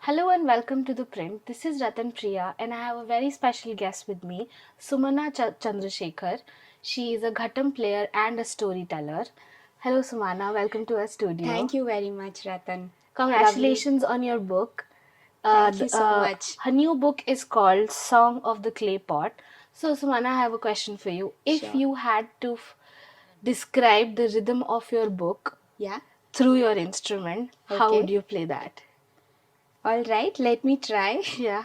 Hello and welcome to ThePrint. This is Ratan Priya and I have a very special guest with me, Sumana Chandrashekar. She is a ghatam player and a storyteller. Hello Sumana, welcome to our studio. Thank you very much, Ratan. Lovely. Congratulations on your book. Thank you so much. Her new book is called Song of the Clay Pot. So Sumana, I have a question for you. If Sure. you had to describe the rhythm of your book Yeah. through your instrument, how would Okay. you play that? All right. Let me try. Yeah.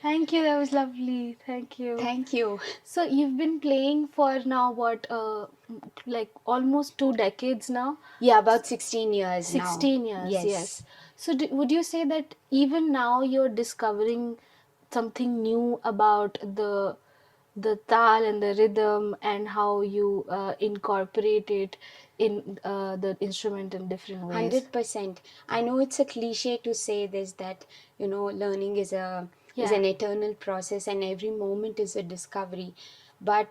Thank you. That was lovely. Thank you. Thank you. So you've been playing for now what, like almost 2 decades now? Yeah, about 16 years now. 16 years, yes. Yes. So would you say that even now you're discovering something new about the tal and the rhythm and how you incorporate it in the instrument in different ways? 100%. I know it's a cliche to say this that, learning is Yeah, an eternal process and every moment is a discovery. But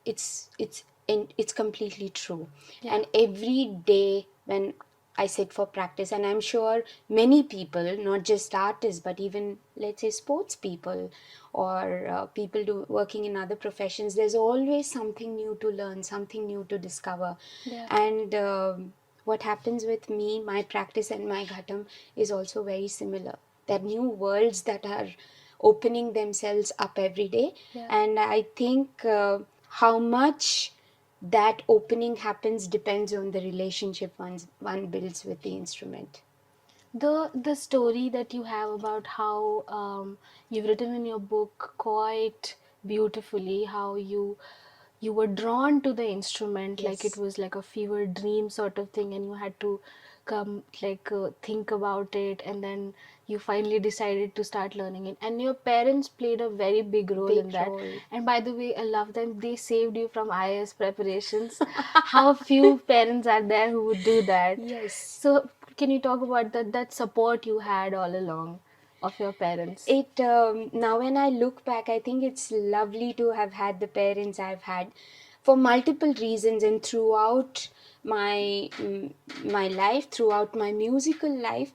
it's completely true. yeah. And every day when I sit for practice, and I'm sure many people, not just artists, but even let's say sports people or people working in other professions, there's always something new to learn, something new to discover. Yeah. And what happens with me, my practice and my ghatam is also very similar. There are new worlds that are opening themselves up every day. Yeah. And I think how much that opening happens depends on the relationship one builds with the instrument. The story that you have about how you've written in your book quite beautifully how you were drawn to the instrument like it Yes. was like a fever dream sort of thing and you had to come like think about it and then you finally decided to start learning it and your parents played a very big role in Big that. role. And by the way, I love them, they saved you from IAS preparations. How few parents are there who would do that. Yes. So can you talk about that support you had all along of your parents? It Now when I look back, I think it's lovely to have had the parents I've had for multiple reasons, and throughout my my life, throughout my musical life,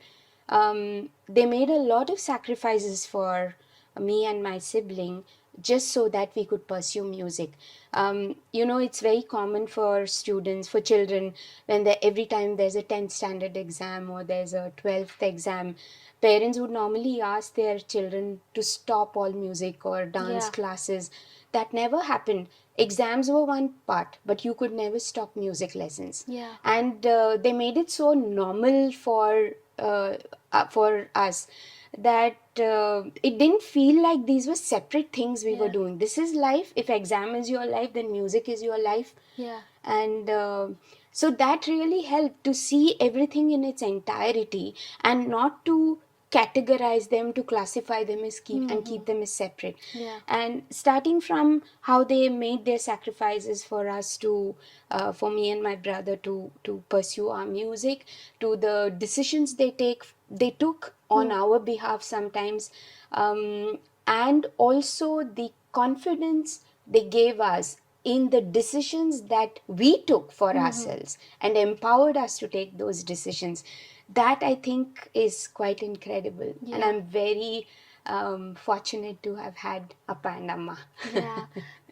they made a lot of sacrifices for me and my sibling just so that we could pursue music. It's very common for students, for children, when they every time there's a 10th standard exam or there's a 12th exam, parents would normally ask their children to stop all music or dance Yeah, classes. That never happened. Exams were one part, but you could never stop music lessons. yeah, And they made it so normal for us that it didn't feel like these were separate things we were yeah, doing. This is life. If exam is your life, then music is your life. yeah. And so that really helped to see everything in its entirety and not to categorize them, to classify them as keep them as separate. Yeah, And starting from how they made their sacrifices for us to for me and my brother to pursue our music, to the decisions they took on our behalf sometimes, um, and also the confidence they gave us in the decisions that we took for ourselves and empowered us to take those decisions. That I think is quite incredible, and yeah, I'm very fortunate to have had Appa and Amma. yeah.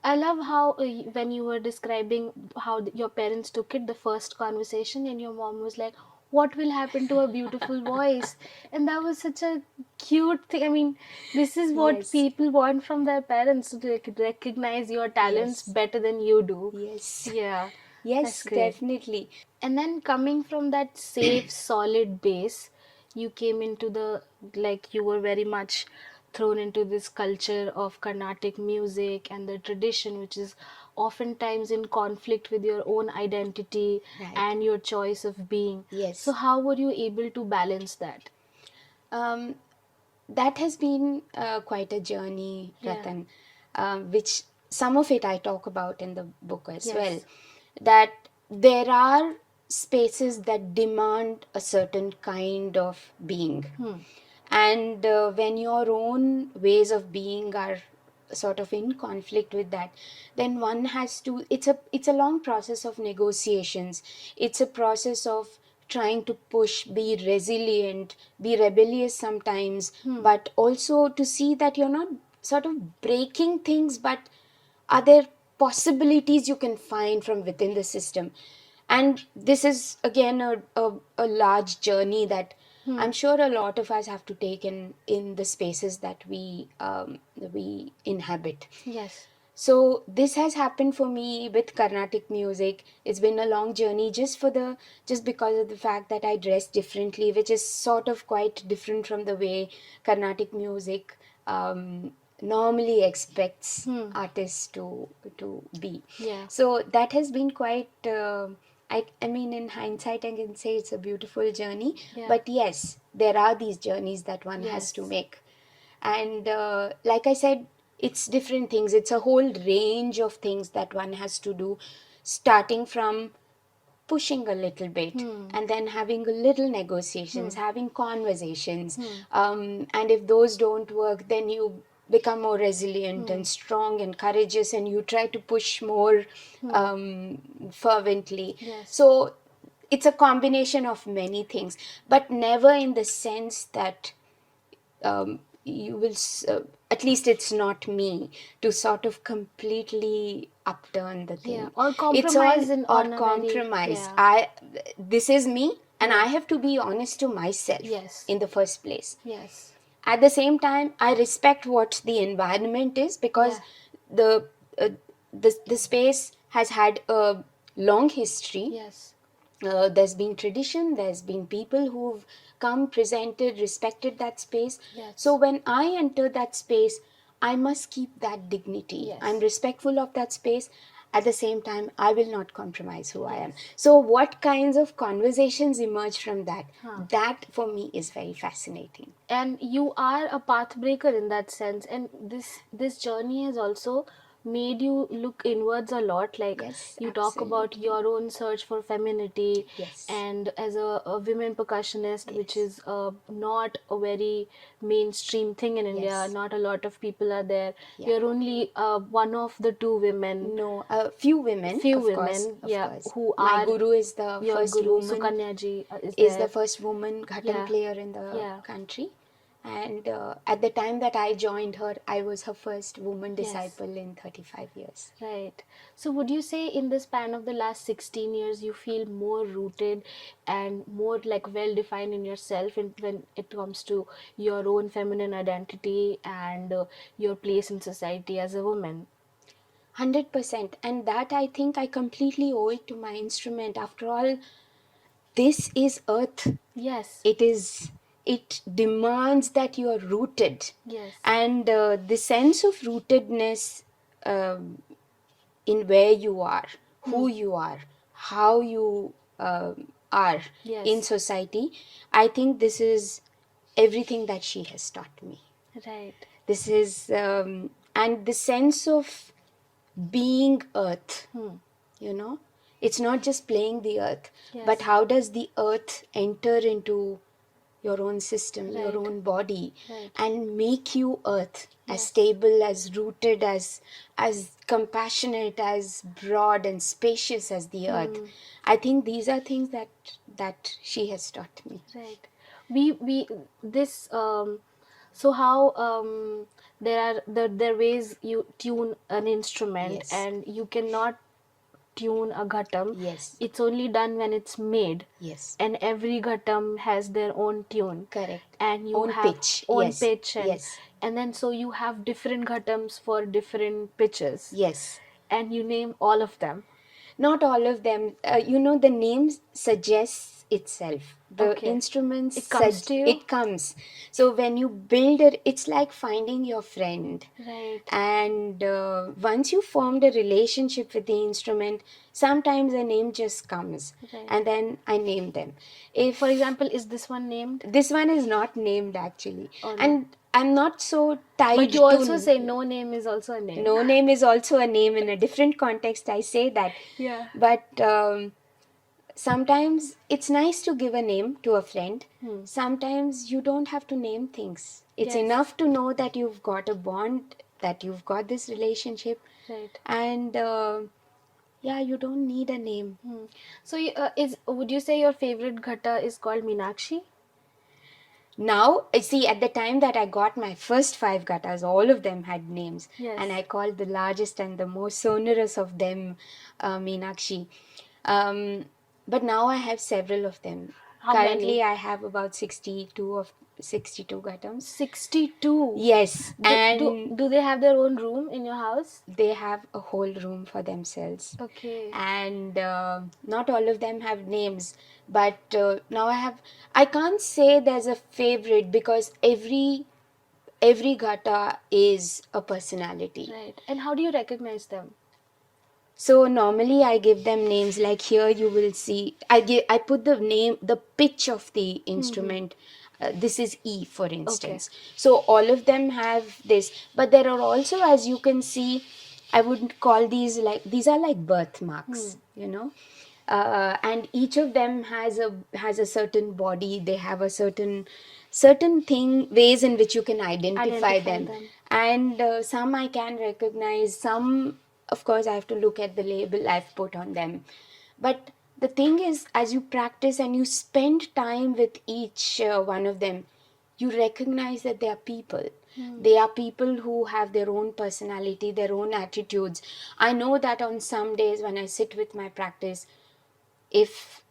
I love how when you were describing how your parents took it, the first conversation, and your mom was like, "What will happen to a beautiful voice?" And that was such a cute thing. I mean, this is what Yes, people want from their parents to recognize your talents yes, better than you do. yes, Yeah, yes, that's great. definitely. And then coming from that safe, solid base, you came into the, like, you were very much thrown into this culture of Carnatic music and the tradition, which is oftentimes in conflict with your own identity Right. and your choice of being. So, Yes. how were you able to balance that? Um, that has been quite a journey, Yeah. Ratan, which some of it I talk about in the book as well. Yes. That there are spaces that demand a certain kind of being. Hmm. And when your own ways of being are sort of in conflict with that, then one has to, it's a long process of negotiations. It's a process of trying to push, be resilient, be rebellious sometimes, Hmm. but also to see that you're not sort of breaking things, but are there possibilities you can find from within the system. And this is again a large journey that Hmm. I'm sure a lot of us have to take in the spaces that we inhabit. Yes. So this has happened for me with Carnatic music. It's been a long journey just because of the fact that I dress differently, which is sort of quite different from the way Carnatic music normally expects Hmm. artists to be. Yeah. So that has been quite. I mean, in hindsight, I can say it's a beautiful journey. Yeah. But yes, there are these journeys that one has to Yes. make. And like I said, it's different things. It's a whole range of things that one has to do, starting from pushing a little bit Hmm. and then having a little Hmm. negotiations, having conversations. Hmm. And if those don't work, then you become more resilient Hmm. and strong and courageous, and you try to push more Hmm. fervently. Yes. So it's a combination of many things, but never in the sense that you will at least it's not me to sort of completely upturn the Yeah. thing. Or It's all compromise in or on a very, compromise. yeah. I This is me, and I Yeah. have to be honest to myself Yes. in the first place. Yes. At the same time, I respect what the environment is, because Yeah. the the space has had a long history. Yes. There's been tradition, there's been people who've come, presented, respected that space. So Yes. when I enter that space, I must keep that dignity. I'm Yes. respectful of that space. At the same time, I will not compromise who I am. Yes. So, what kinds of conversations emerge from that? Huh. That for me is very fascinating. And you are a path breaker in that sense, and this journey has also made you look inwards a lot. Like, Yes, you talk about absolutely. your own search for femininity, Yes, and as a women percussionist, which yes, is not a very mainstream thing in India. yes, Not a lot of people are there. yeah. You're only one of the two women, No, a few women, few of course, women, of yeah, course. who My are guru is the your first guru. woman, Sukanya ji is is the there. first woman ghatam Yeah. player in the Yeah. country. And at the time that I joined her, I was her first woman Yes. disciple in 35 years. Right. So would you say in the span of the last 16 years you feel more rooted and more like well defined in yourself when it comes to your own feminine identity and your place in society as a woman? 100%. And that I think I completely owe it to my instrument. After all, this is earth. Yes. It demands that you are rooted. Yes. And the sense of rootedness, in where you are, Hmm. who you are, how you are in Yes. society. I think this is everything that she has taught me. Right. This is, and the sense of being earth, Hmm. you know, it's not just playing the earth, but Yes. how does the earth enter into your own system, your Right. own body, Right. and make you earth, as Yes. stable, as rooted, as compassionate, as broad and spacious as the earth. Hmm. I think these are things that she has taught me. Right. We this so how there are there ways you tune an instrument Yes, and you cannot tune a ghatam. yes, It's only done when it's made, yes, and every ghatam has their own tune, correct. and you Own have pitch, own yes, pitch, yes, and then so you have different ghatams for different pitches, yes. and you name all of them. Not all of them. The name suggests itself. The Okay. instruments It comes to you? it comes. So when you build it, it's like finding your friend. Right. And once you formed a relationship with the instrument, sometimes a name just comes, Right. and then I name them. For If example, is this one named? this one is not named actually, Oh no. and I'm not so tied But you also to. say no name is also a name. No name is also a name. In a different context I say that. Yeah. But sometimes it's nice to give a name to a friend. Hmm. Sometimes you don't have to name things. It's Yes. enough to know that you've got a bond, that you've got this relationship, Right. and yeah, you don't need a name. Hmm. So, is would you say your favorite ghata is called Meenakshi? Now, I see, at the time that I got my first five gatas, all of them had names, and Yes. I called the largest and the most sonorous of them Meenakshi. Um, but now I have several of them. How Currently, many? I have about 62 gatams. 62. Yes, and Do they have their own room in your house? they have a whole room for themselves. Okay. And not all of them have names, but now I can't say there's a favorite, because every gata is a personality. Right. And how do you recognize them? So normally I give them names, like here you will see I put the name, the pitch of the Mm-hmm. instrument. This is E, for Okay. instance. So all of them have this, but there are also, as you can see, I wouldn't call these, like these are like Hmm. birthmarks, and each of them has a certain body. They have a certain thing, ways in which you can identify Identify them. them. And some I can recognize, some of course I have to look at the label I've put on them. But the thing is, as you practice and you spend time with each one of them, you recognize that they are people. Hmm. They are people who have their own personality, their own attitudes. I know that on some days when I sit with my practice, if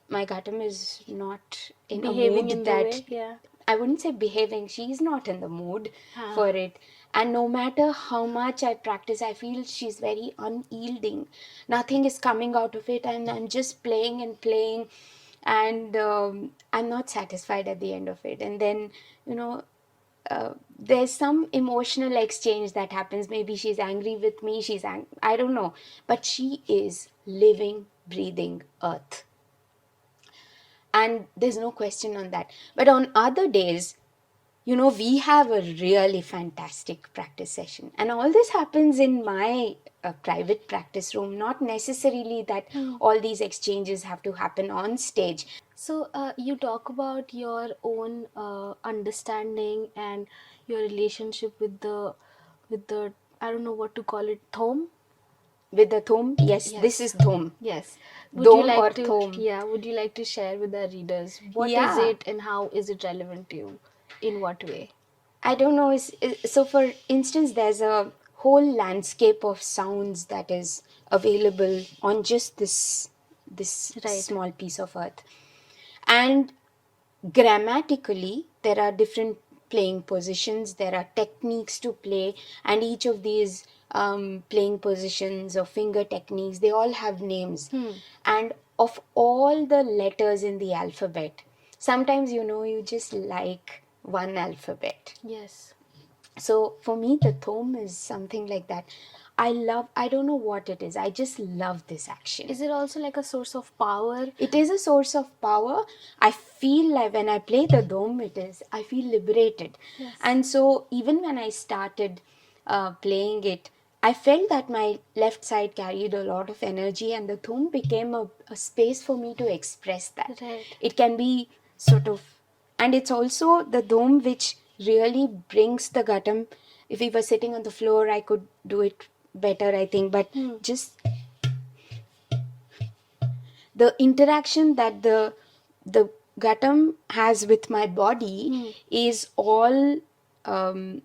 my Gautam is not in a Behaving mood, in the that way. Yeah. I wouldn't say behaving, she's not in the mood Huh. for it. And no matter how much I practice, I feel she's very unyielding. Nothing is coming out of it, and I'm just playing and playing, and I'm not satisfied at the end of it. And then, you know, there's some emotional exchange that happens. Maybe she's angry with me, I don't know. But she is living, breathing earth, and there's no question on that. But on other days, we have a really fantastic practice session, and all this happens in my private practice room. Not necessarily that Hmm. all these exchanges have to happen on stage. So, you talk about your own understanding and your relationship with the I don't know what to call it, thome. With the thum, yes, this Yes. is thum. Yes. Would you Dome or like to, thum. yeah, would you like to share with our readers what is Yeah, it and how is it relevant to you? In what way? I don't know. So, for instance, there's a whole landscape of sounds that is available on just this Right. small piece of earth. And grammatically, there are different playing positions. There are techniques to play, and each of these playing positions or finger techniques, they all have names. Hmm. And of all the letters in the alphabet, sometimes you just like one alphabet. Yes. So for me, the thome is something like that. I don't know what it is. I just love this action. Is it also like a source of power? It is a source of power. I feel like when I play the dome, I feel liberated. Yes. And so even when I started playing it, I felt that my left side carried a lot of energy, and the thum became a space for me to express that. Right. It can be sort of, and it's also the dome which really brings the ghatam. If we were sitting on the floor, I could do it better, I think, but Hmm. just the interaction that the ghatam has with my body Hmm. is all um,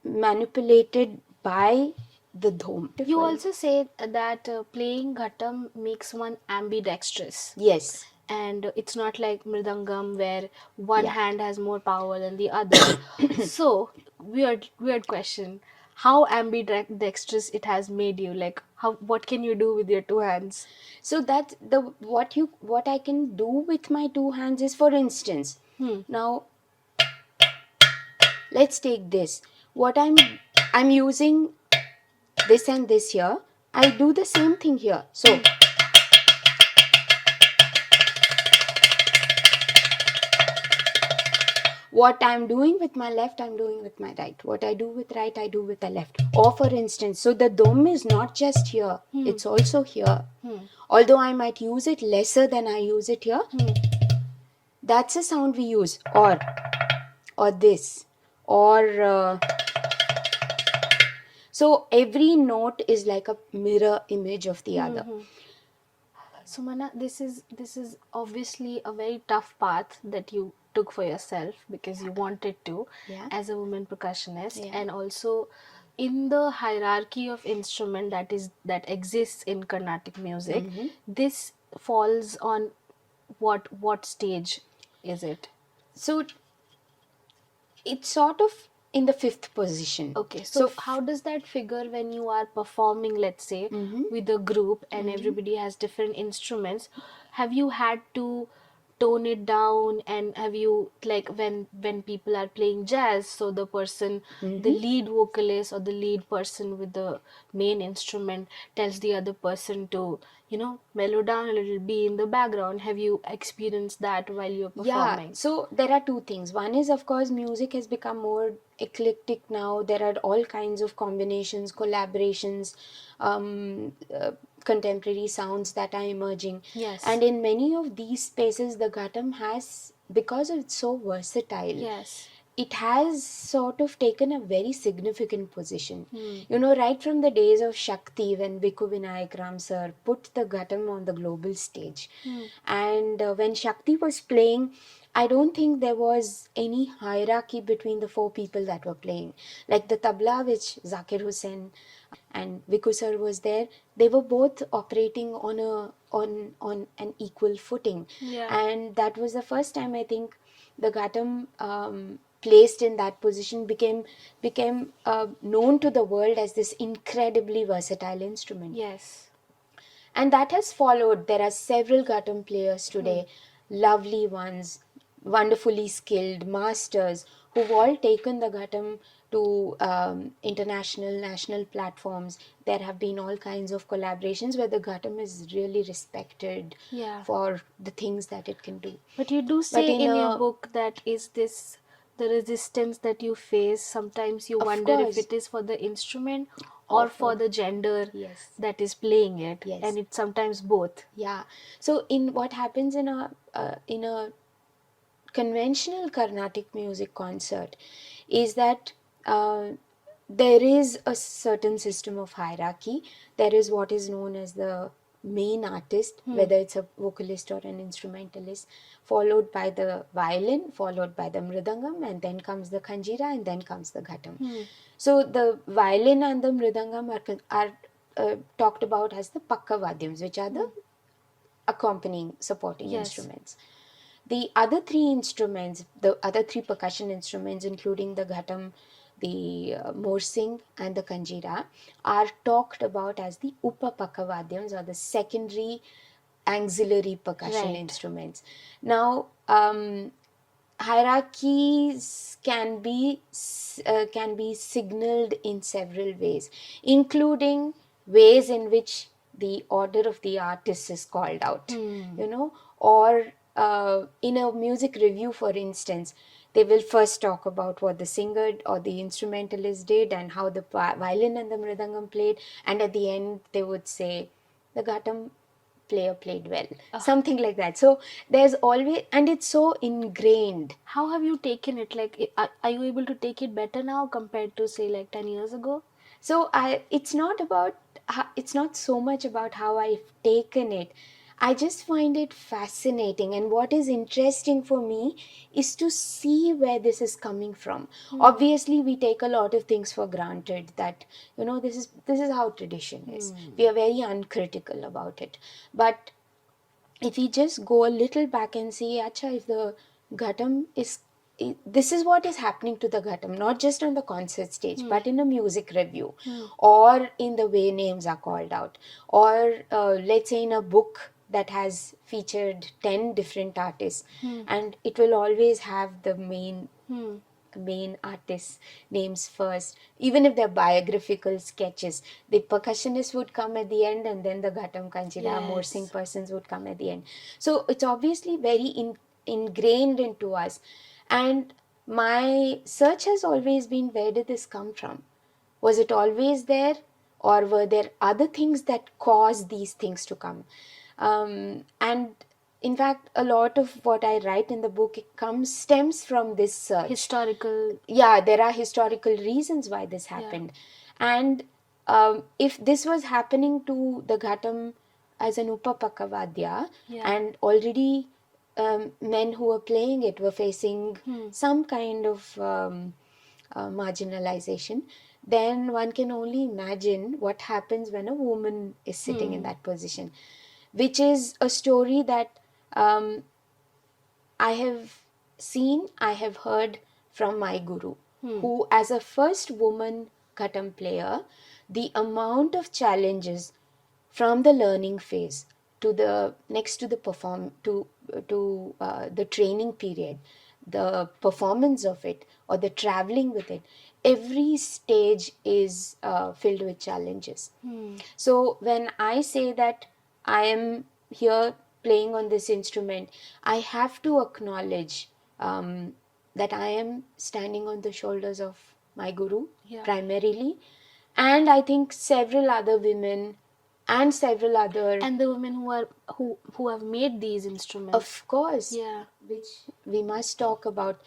manipulated by the dhom. You Beautiful. also say that playing ghatam makes one ambidextrous. Yes. And it's not like mridangam where one Yeah. hand has more power than the other. So, weird question. how ambidextrous it has made you. Like, how, what can you do with your two hands? So that the what I can do with my two hands is, for instance, Hmm. now let's take this. What I'm using this and this here. I do the same thing here. So what I'm doing with my left, I'm doing with my right. What I do with right, I do with the left. Or for instance, so the dom is not just here, it's also here. Although I might use it lesser than I use it here, that's a sound we use. Or this. Or so every note is like a mirror image of the other. Sumana, this is obviously a very tough path that you took for yourself because you wanted to, Yeah. as a woman percussionist, Yeah. and also in the hierarchy of instrument that exists in Carnatic music, this falls on what stage is it? So it's sort of in the fifth position. Okay, So so how does that figure when you are performing, let's say, with a group and everybody has different instruments? Have you had to tone it down, and have you, like, when people are playing jazz, so the person, the lead vocalist or the lead person with the main instrument tells the other person to, mellow down a little, be in the background. Have you experienced that while you're yeah, performing? so there are two things. One is, of course, music has become more eclectic now. There are all kinds of combinations, collaborations, contemporary sounds that are emerging. Yes. And in many of these spaces, the ghatam has, because it's so versatile, Yes. it has sort of taken a very significant position. Right from the days of Shakti, when Bhikkhu Vinayak Ram sir put the ghatam on the global stage. And when Shakti was playing, I don't think there was any hierarchy between the four people that were playing. Like the tabla, which Zakir Hussain and Viku sir was there, they were both operating on an equal footing. Yeah. And that was the first time I think the ghatam placed in that position became known to the world as this incredibly versatile instrument. Yes. And that has followed. There are several ghatam players today, lovely ones, wonderfully skilled masters, who've all taken the ghatam to international, national platforms. There have been all kinds of collaborations where the ghatam is really respected Yeah. for the things that it can do. But you do But say in in your a, book that is this the resistance that you face. Sometimes you of wonder if course, it is for the instrument or for awful. the gender Yes, that is playing it, yes, and it's sometimes both. yeah. So in what happens in a conventional Carnatic music concert is that there is a certain system of hierarchy. There is what is known as the main artist, whether it's a vocalist or an instrumentalist, followed by the violin, followed by the mridangam, and then comes the kanjira, and then comes the ghatam. So the violin and the mridangam are talked about as the pakka vadyams, which are the accompanying supporting Yes. instruments. The other three instruments, the other three percussion instruments, including the ghatam, the morsing, and the kanjira, are talked about as the upapakavadyams, or the secondary auxiliary percussion Right. instruments. Now, hierarchies can be signaled in several ways, including ways in which the order of the artist is called out, or in a music review, for instance, they will first talk about what the singer or the instrumentalist did and how the violin and the mridangam played, and at the end they would say the ghatam player played well, something like that. So there's always, and it's so ingrained. How have you taken it? Like, are you able to take it better now compared to, say, like 10 years ago? So it's not about, it's not so much about how I've taken it. I just find it fascinating, and what is interesting for me is to see where this is coming from. Obviously, we take a lot of things for granted, that this is how tradition is. We are very uncritical about it. But if we just go a little back and see, acha, if the ghatam is this is what is happening to the ghatam, not just on the concert stage, Hmm. but in a music review, Hmm. or in the way names are called out, or let's say in a book that has featured 10 different artists, Hmm. and it will always have the Hmm. main artists' names first, even if they're biographical sketches. The percussionist would come at the end, and then the Ghatam Kanchira, Morsing Yes. persons would come at the end. So it's obviously very ingrained into us. And my search has always been, where did this come from? Was it always there, or were there other things that caused these things to come? And in fact, a lot of what I write in the book, it comes stems from this search. Historical. Yeah, there are historical reasons why this Yeah. happened. And if this was happening to the Ghatam as an Upapakavadya, Yeah. and already men who were playing it were facing Hmm. some kind of marginalization, then one can only imagine what happens when a woman is sitting in Hmm. that position, which is a story that um, I have seen, I have heard from my guru, Hmm. who, as a first woman Ghatam player, the amount of challenges from the learning phase to the next to the perform to the training period, the performance of it, or the traveling with it, every stage is filled with challenges. Hmm. So when I say that I am here playing on this instrument, I have to acknowledge that I am standing on the shoulders of my guru Yeah. primarily, and I think several other women and several other, And the women who have made these instruments. of course, Yeah. which we must talk about.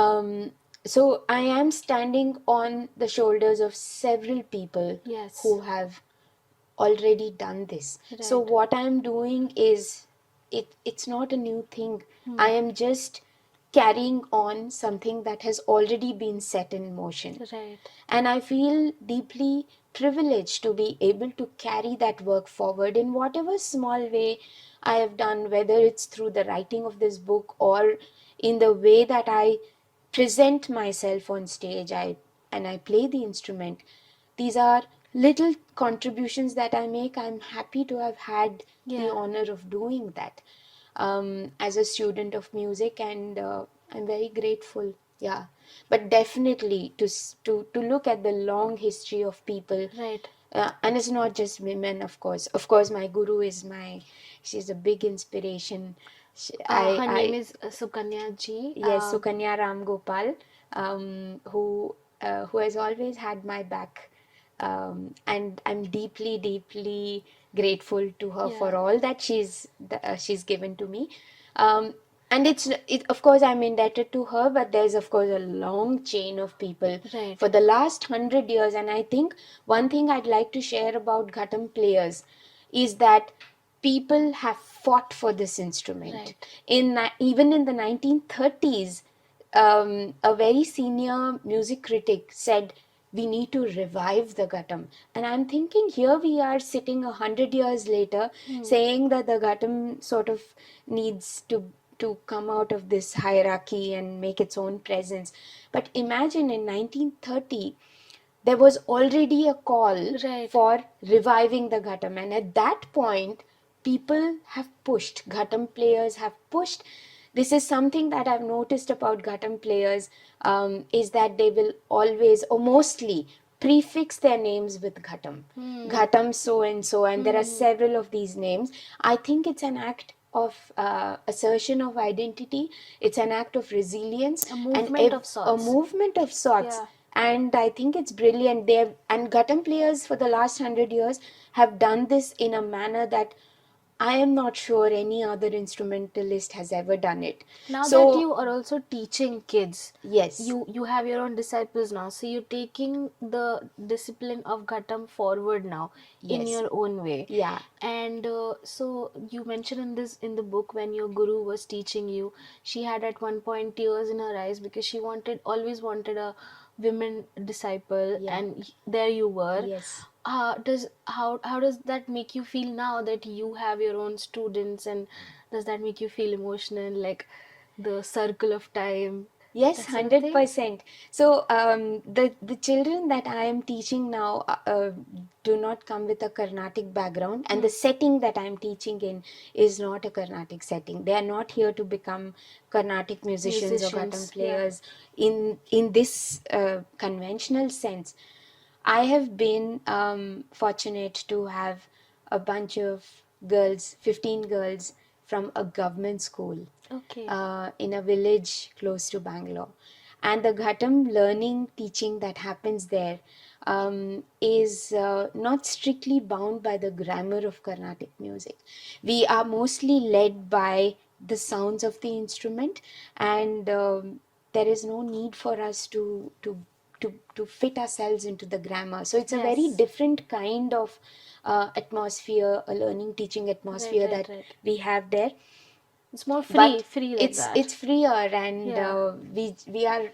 Um, so I am standing on the shoulders of several people Yes. who have already done this. So Right. what I'm doing is, it's not a new thing. I Hmm. am just carrying on something that has already been set in motion. Right. And I feel deeply privileged to be able to carry that work forward in whatever small way I have done, whether it's through the writing of this book or in the way that I present myself on stage, and I play the instrument. These are little contributions that I make. I'm happy to have had the Yeah. honor of doing that as a student of music, and I'm very grateful. Yeah, but definitely to look at the long history of people, Right. and it's not just women, of course. Of course, my guru is she's a big inspiration. Her name I is Sukanya ji. Yes, Sukanya Ram Gopal, who has always had my back, and I'm deeply, deeply grateful to her Yeah. for all that she's given to me. Um, and of course I'm indebted to her, but there's of course a long chain of people Right. for the last 100 years. And I think one thing I'd like to share about Ghatam players is that people have fought for this instrument. Right. Even in the 1930s, a very senior music critic said we need to revive the ghatam. And I'm thinking, here we are sitting 100 years later Hmm. saying that the ghatam sort of needs to come out of this hierarchy and make its own presence. But imagine, in 1930 there was already a call Right. for reviving the Ghatam. And at that point, people have pushed, Ghatam players have pushed. This is something that I've noticed about Ghatam players, is that they will always, or mostly, prefix their names with Ghatam. Hmm. Ghatam so and so, and there are Hmm. several of these names. I think it's an act of assertion of identity. It's an act of resilience, A and movement of a sorts. movement of sorts. Yeah. And I think it's brilliant. And Ghatam players for the last 100 years have done this in a manner that I am not sure any other instrumentalist has ever done it. Now that So you are also teaching kids, yes, you have your own disciples now, so you're taking the discipline of ghatam forward now in yes, your own way. yeah, And so you mentioned in the book, when your guru was teaching you, she had at one point tears in her eyes because she always wanted a women disciple, yeah, and there you were. yes. How does that make you feel now that you have your own students, and does that make you feel emotional, like the circle of time? Yes, that sort of thing. 100%. So the children that I am teaching now do not come with a Carnatic background, and the Hmm. setting that I am teaching in is not a Carnatic setting. They are not here to become Carnatic musicians or ghatam Musicians, yeah. players in this conventional sense. I have been fortunate to have a bunch of girls, 15 girls from a government school Okay. in a village close to Bangalore. And the Ghatam learning teaching that happens there is not strictly bound by the grammar of Carnatic music. We are mostly led by the sounds of the instrument, and there is no need for us to fit ourselves into the grammar. So it's a very Yes. different kind of atmosphere, a learning teaching Right, atmosphere right, that right. we have there. It's more But free like that. it's freer, and Yeah. we are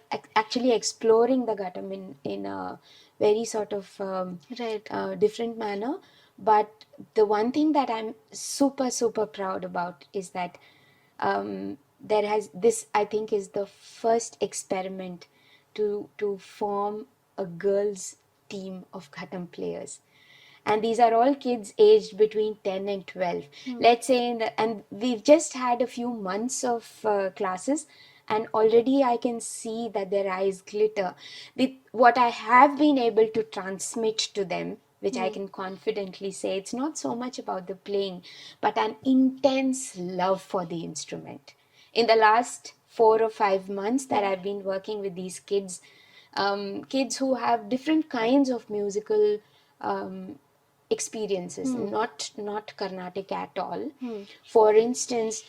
actually exploring the Ghatam in a very sort of Right. different manner. But the one thing that I'm super proud about is that there has this, I think, is the first experiment to form a girls team of Ghatam players, and these are all kids aged between 10 and 12, Hmm. let's say, and we've just had a few months of classes, and already I can see that their eyes glitter with what I have been able to transmit to them, which I Hmm. can confidently say it's not so much about the playing, but an intense love for the instrument. In the last 4 or 5 months that Hmm. I've been working with these kids, kids who have different kinds of musical um, experiences, Hmm. not Carnatic at all. Hmm. For instance,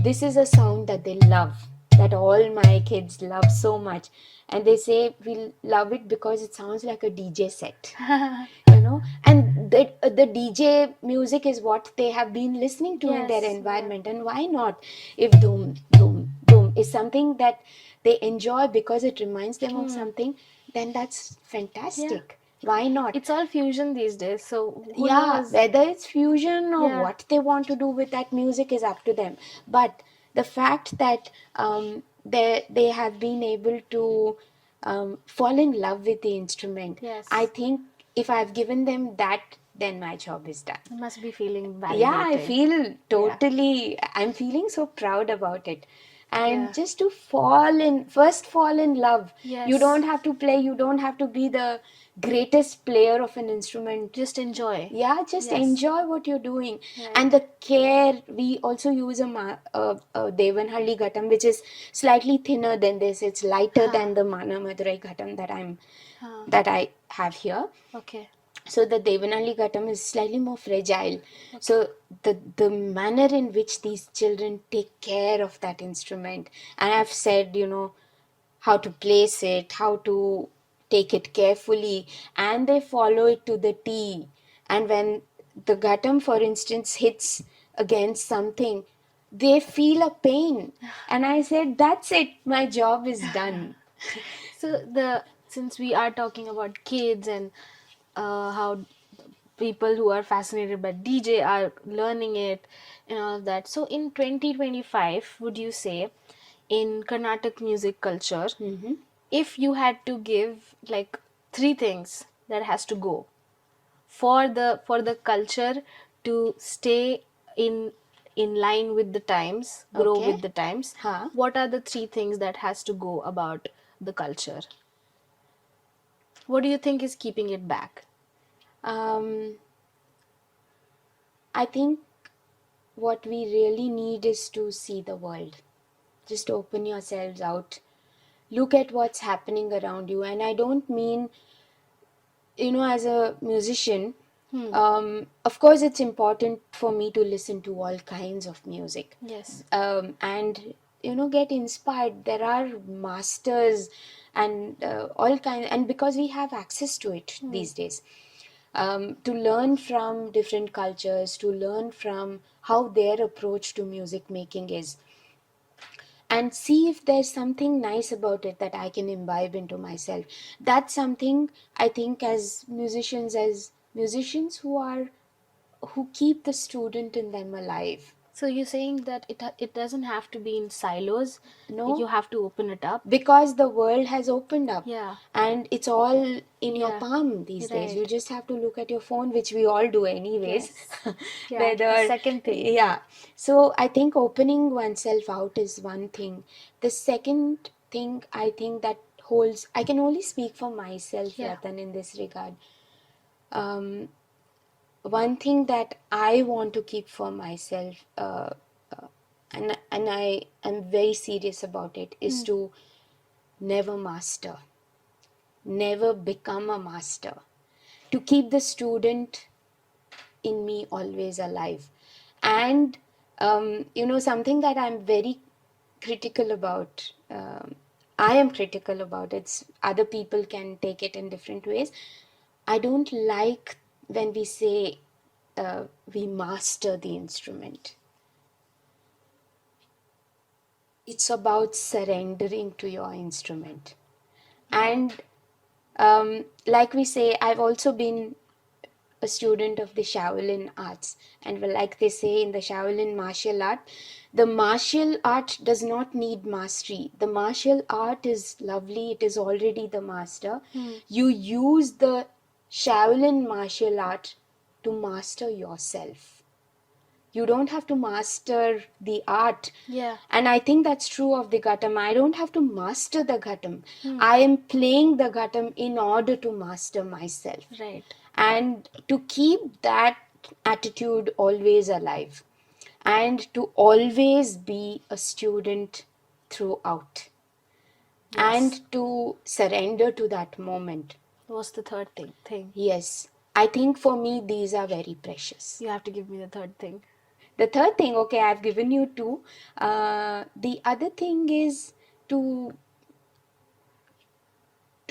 this is a sound that they love, that all my kids love so much, and they say we love it because it sounds like a DJ set, and the DJ music is what they have been listening to in their Yes. Yeah. environment, and why not? If doom doom doom is something that they enjoy because it reminds them of Hmm. something, then that's Yeah. fantastic. Why not? It's all fusion these days, so who Yeah, knows? whether it's fusion or Yeah. what they want to do with that music is up to them. But the fact that they have been able to fall in love with the instrument, I Yes. think if I've given them that, then my job is done. You must be feeling Yeah, I validated. feel Yeah. totally, I'm feeling so proud about it. And Yeah. just to fall in love. You don't Yes. have to play, you don't have to be the greatest player of an instrument. Just enjoy. Yeah, just Yes. enjoy what you're doing. And Right. the care, we also use a Devanhalli ghatam, which is slightly thinner than this. It's lighter Ha. than the Mana Madurai ghatam Ha. that I have here. Okay. So the Devanali Ghatam is slightly more fragile. Okay. So the manner in which these children take care of that instrument, and I've said, how to place it, how to take it carefully, and they follow it to the T. And when the Ghatam, for instance, hits against something, they feel a pain. And I said, that's it, my job is done. So the since we are talking about kids and how people who are fascinated by DJ are learning it and all of that. So in 2025, would you say in Carnatic music culture, Mm-hmm. if you had to give like three things that has to go for the culture to stay in in line with the times, grow Okay. with the times, Huh. what are the three things that has to go about the culture? What do you think is keeping it back? Um, I think what we really need is to see the world. Just open yourselves out. Look at what's happening around you. And I don't mean, as a musician, Hmm. of course, it's important for me to listen to all kinds of music, Yes. and, get inspired. There are masters and all kinds, and because we have access to it Hmm. these days, to learn from different cultures, to learn from how their approach to music making is, and see if there's something nice about it that I can imbibe into myself. That's something I think as musicians who keep the student in them alive. So you're saying that it doesn't have to be in silos. You No, have to open it up. because the world has opened up Yeah. and it's all in your Yeah. palm these days. You Right. just have to look at your phone, which we all do anyways. Yes. Yeah. The Whether, second thing. yeah. So I think opening oneself out is one thing. The second thing I think that holds, I can only speak for myself, Yeah. Ratan, in this regard. um, One thing that I want to keep for myself, and I am very serious about it, is Hmm. to never master, never become a master, to keep the student in me always alive. And something that I'm very critical about, I am critical about, it's other people can take it in different ways. I don't like when we say we master the instrument. It's about surrendering to your instrument. Right. And like we say, I've also been a student of the Shaolin arts. And like they say in the Shaolin martial art, the martial art does not need mastery. The martial art is lovely, it is already the master. Hmm. You use the Shaolin martial art to master yourself. You don't have to master the art. Yeah. And I think that's true of the ghatam. I don't have to master the ghatam. Hmm. I am playing the ghatam in order to master myself. Right. And to keep that attitude always alive, and to always be a student throughout, Yes. and to surrender to that moment. What's the third thing? Yes, I think for me these are very precious. You have to give me the third thing. The third thing, okay, I've given you two. The other thing is to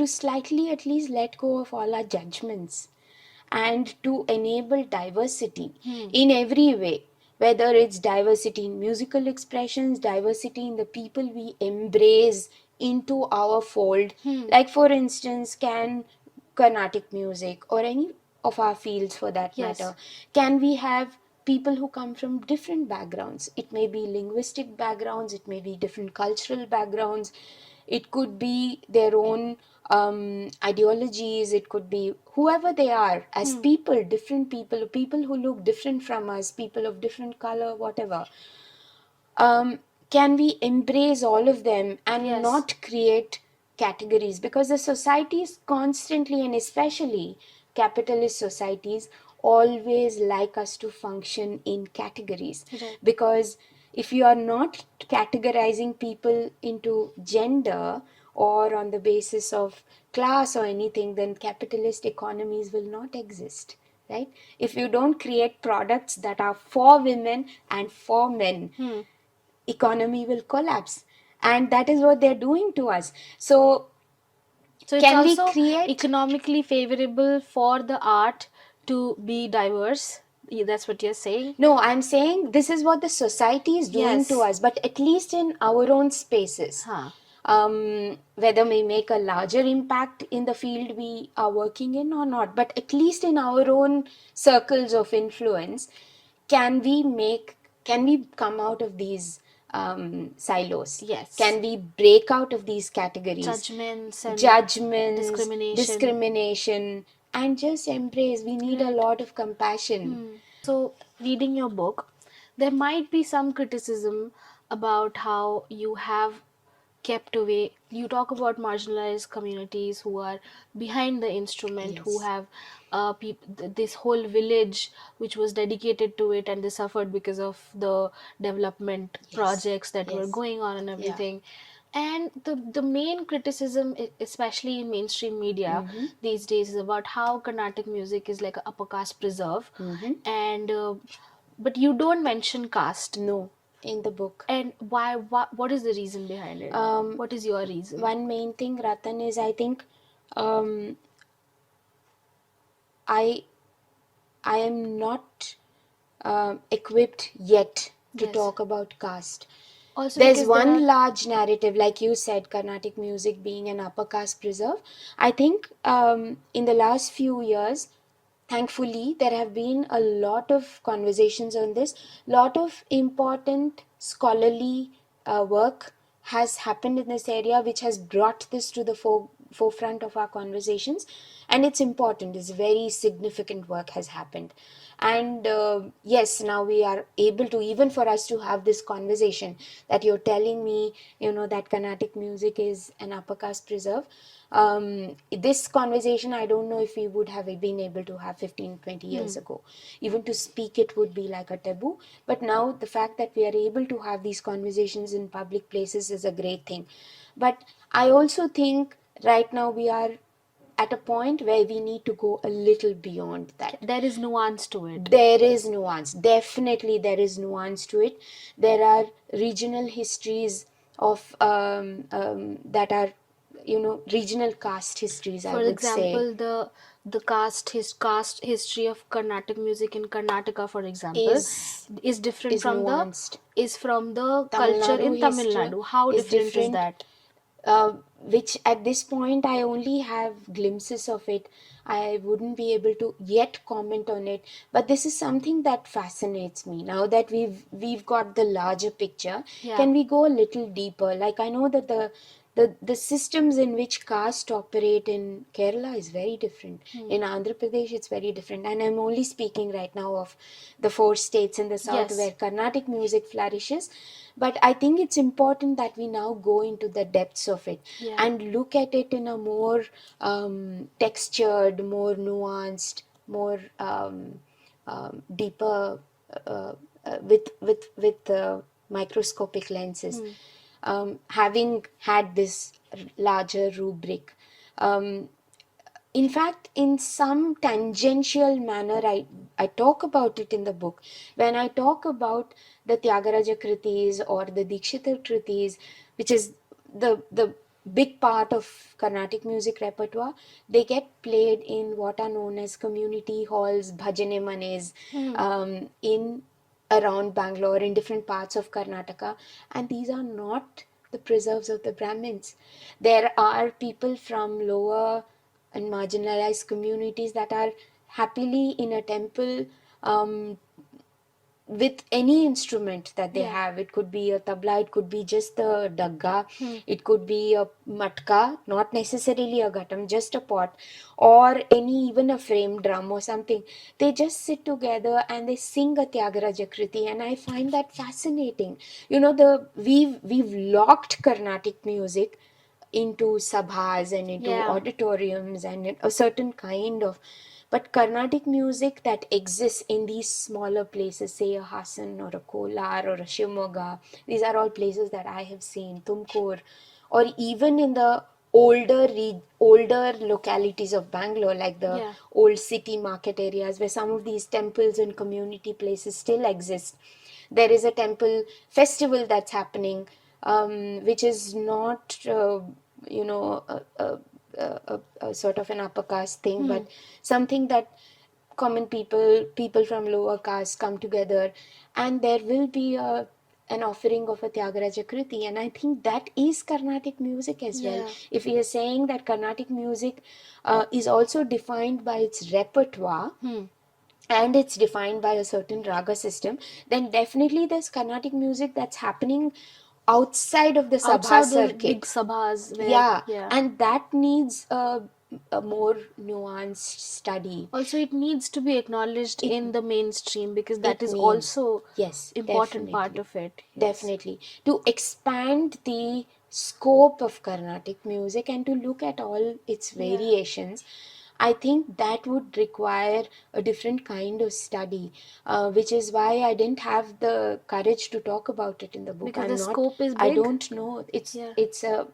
slightly at least let go of all our judgments, and to enable diversity Hmm. in every way, whether it's diversity in musical expressions, diversity in the people we embrace into our fold. Hmm. Like, for instance, can Carnatic music, or any of our fields for that Yes. matter, can we have people who come from different backgrounds? It may be linguistic backgrounds, it may be different cultural backgrounds, it could be their own ideologies, it could be whoever they are as Hmm. people, different people, people who look different from us, people of different color, whatever. Can we embrace all of them and Yes. not create categories? Because the societies constantly, and especially capitalist societies, always like us to function in categories. Right. Because if you are not categorizing people into gender or on the basis of class or anything, then capitalist economies will not exist, right? If you don't create products that are for women and for men, Hmm. economy will collapse. And that is what they're doing to us. So So it's can we also create? economically favorable for the art to be diverse. That's what you're saying? No, I'm saying this is what the society is doing to Yes. us, but at least in our own spaces. Huh. Whether we make a larger impact in the field we are working in or not, but at least in our own circles of influence, can we make, can we come out of these silos? Yes. Can we break out of these categories, Judgments and judgments, discrimination. discrimination, and just embrace? We need a Right. lot of compassion. So, reading your book, there might be some criticism about how you have kept away. You talk about marginalized communities who are behind the instrument, who Yes, have this whole village which was dedicated to it, and they suffered because of the development yes, projects that were yes, going on and yeah. everything. And the main criticism, especially in mainstream media Mm-hmm. these days, is about how Carnatic music is like a upper caste preserve. Mm-hmm. And but you don't mention caste. No, in the book. And why, what is the reason behind it? Um, What is your reason? One main thing, Ratan, is I think um, I I am not equipped yet to Yes. talk about caste. Also There's because there are. one large narrative, like you said, Carnatic music being an upper caste preserve. I think in the last few years, thankfully there have been a lot of conversations on this. Lot of important scholarly work has happened in this area, which has brought this to the forefront of our conversations, and it's important. It's very significant work has happened. And yes, now we are able to, even for us to have this conversation, that you're telling me, that Carnatic music is an upper caste preserve. This conversation, I don't know if we would have been able to have 15, 20 years Hmm. ago. Even to speak it would be like a taboo. But now the fact that we are able to have these conversations in public places is a great thing. But I also think right now we are at a point where we need to go a little beyond that. There is nuance to it. There is nuance, definitely there is nuance to it. There are regional histories of that are, regional caste histories, I For would say, example, the caste history of Carnatic music in Karnataka, for example, is is different is from nuanced. the Tamil culture Nadu in Tamil history Nadu. How is different is different, that? which at this point I only have glimpses of it. I wouldn't be able to yet comment on it, but this is something that fascinates me. Now that we've got the larger picture, Yeah. can we go a little deeper? Like, I know that the systems in which caste operate in Kerala is very different. Hmm. In Andhra Pradesh, it's very different. And I'm only speaking right now of the four states in the south where Yes. Carnatic music flourishes. But I think it's important that we now go into the depths of it Yeah. and look at it in a more textured, more nuanced, more deeper, with microscopic lenses. Hmm. Having had this larger rubric, um, in fact, in some tangential manner, I talk about it in the book. When I talk about the Tyagaraja Kritis or the Dikshitar Kritis, which is the big part of Carnatic music repertoire, they get played in what are known as community halls, bhajane manes, Hmm. in around Bangalore, in different parts of Karnataka, and these are not the preserves of the Brahmins. There are people from lower and marginalized communities that are happily in a temple, um, with any instrument that they Yeah. have. It could be a tabla, it could be just a dagga, Hmm. it could be a matka, not necessarily a ghatam, just a pot, or any even a frame drum or something. They just sit together and they sing a Tyagaraja Kriti, and I find that fascinating. We've locked Carnatic music into sabhas and into Yeah. auditoriums and a certain kind of, but Carnatic music that exists in these smaller places, say a Hassan or a Kolar or a Shimoga, these are all places that I have seen, Tumkur, or even in the older localities of Bangalore, like the Yeah. old city market areas where some of these temples and community places still exist. There is a temple festival that's happening, which is not, you know, a sort of an upper caste thing, Hmm. but something that common people from lower caste come together, and there will be an offering of a Tyagaraja Kriti, and I think that is Carnatic music as well. Yeah. If we are saying that Carnatic music is also defined by its repertoire, Hmm. and it's defined by a certain raga system, then definitely there's Carnatic music that's happening outside of the sabha Outside those big circuit. sabhas where, Yeah, yeah. and that needs a more nuanced study. Also, it needs to be acknowledged It in the mainstream because that it is needs, also yes, important part definitely, of it. Yes. definitely, to expand the scope of Carnatic music and to look at all its Yeah. variations. I think that would require a different kind of study, which is why I didn't have the courage to talk about it in the book. Because the I'm not, scope is I big. don't know. Yeah. It's a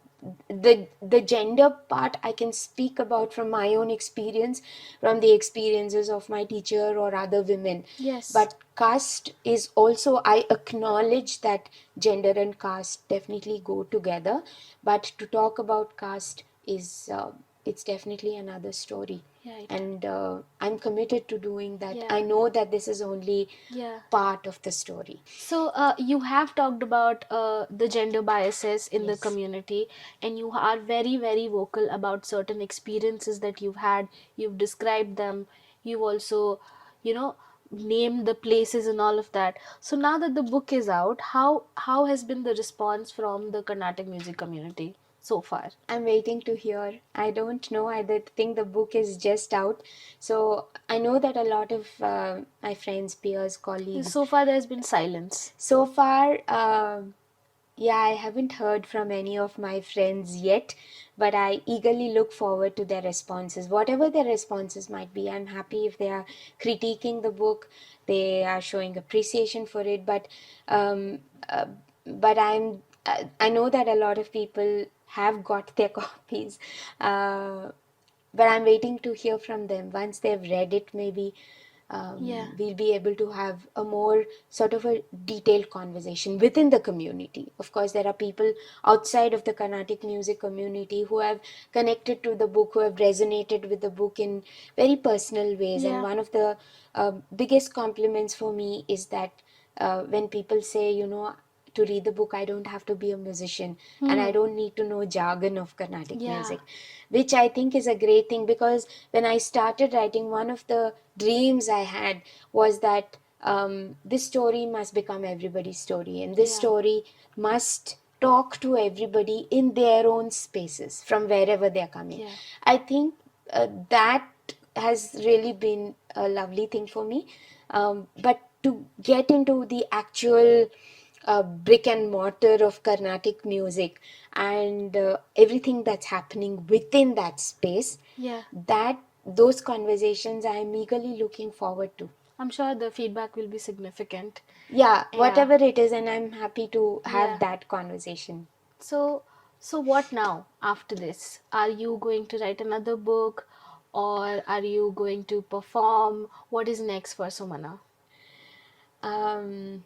the gender part I can speak about from my own experience, from the experiences of my teacher or other women. Yes. But caste is also, I acknowledge that gender and caste definitely go together, but to talk about caste is, it's definitely another story. Right. And I'm committed to doing that. Yeah. I know that this is only Yeah. part of the story. So, you have talked about the gender biases in the Yes. community, and you are very, very vocal about certain experiences that you've had. You've described them You've also, you know, named the places and all of that. So now that the book is out, how has been the response from the Carnatic music community so far? I'm waiting to hear. I don't know. I think the book is just out. So I know that a lot of my friends, peers, colleagues, So far there's been silence. so far, yeah, I haven't heard from any of my friends yet, but I eagerly look forward to their responses. Whatever their responses might be, I'm happy if they are critiquing the book, they are showing appreciation for it. Um, uh, but I know that a lot of people have got their copies. But I'm waiting to hear from them. Once they've read it, maybe Yeah, we'll be able to have a more sort of a detailed conversation within the community. Of course, there are people outside of the Carnatic music community who have connected to the book, who have resonated with the book in very personal ways. And yeah, one of the biggest compliments for me is that when people say, to read the book, I don't have to be a musician and I hmm, don't need to know jargon of Carnatic yeah, music, which I think is a great thing because when I started writing, one of the dreams I had was that this story must become everybody's story, and this yeah, story must talk to everybody in their own spaces from wherever they're coming. yeah, I think that has really been a lovely thing for me. But to get into the actual brick and mortar of Carnatic music and everything that's happening within that space, yeah. that those conversations I'm eagerly looking forward to. I'm sure the feedback will be significant. Yeah, Yeah, whatever it is, and I'm happy to have yeah. that conversation. So, so what now after this? Are you going to write another book, or are you going to perform? What is next for Sumana? Um,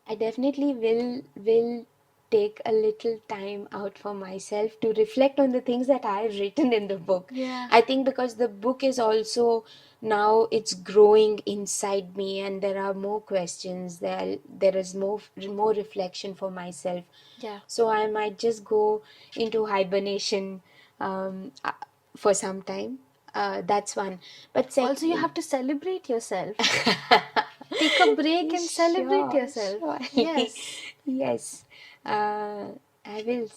I definitely will take a little time out for myself to reflect on the things that I've written in the book. Yeah, I think because the book is also now it's growing inside me and there are more questions, there is more reflection for myself. yeah. So I might just go into hibernation um, uh, for some time. That's one. But Also, you second, have to celebrate yourself. Take a break and celebrate sure, yourself. surely. Yes, Yes. I will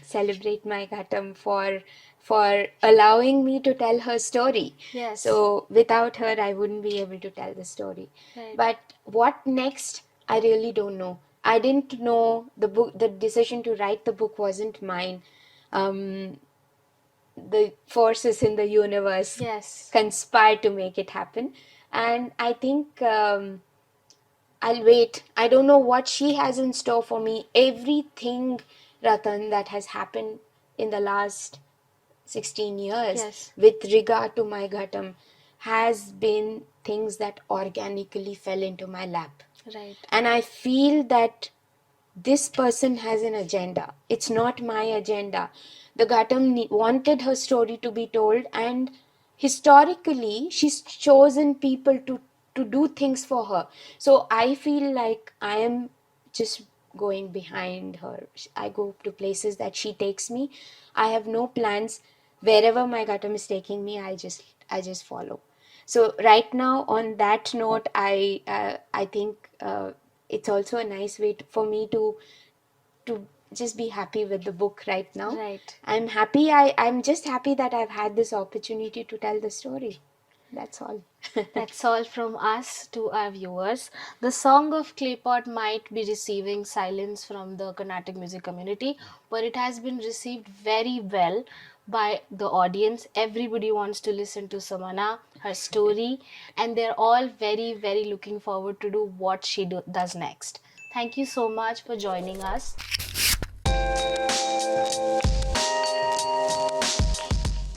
celebrate my ghatam for allowing me to tell her story. yes, So without her, I wouldn't be able to tell the story. right. But what next? I really don't know. I didn't know the book. The decision to write the book wasn't mine. Um, the forces in the universe Yes, conspire to make it happen, and I think. I'll wait. I don't know what she has in store for me. Everything, Ratan, that has happened in the last 16 years yes, with regard to my ghatam has been things that organically fell into my lap. right, And I feel that this person has an agenda. It's not my agenda. The Gautam wanted her story to be told, and historically, she's chosen people to do things for her. So I feel like I am just going behind her. I go to places that she takes me. I have no plans. Wherever my Gautam is taking me, I just follow. So right now, on that note, I think it's also a nice way for me to just be happy with the book right now. right. I'm happy. I'm just happy that I've had this opportunity to tell the story. That's all. That's all from us to our viewers. The Song of Claypot might be receiving silence from the Carnatic music community, but it has been received very well by the audience. Everybody wants to listen to Samana, her story, and they're all very, very looking forward to do what she does next. Thank you so much for joining us.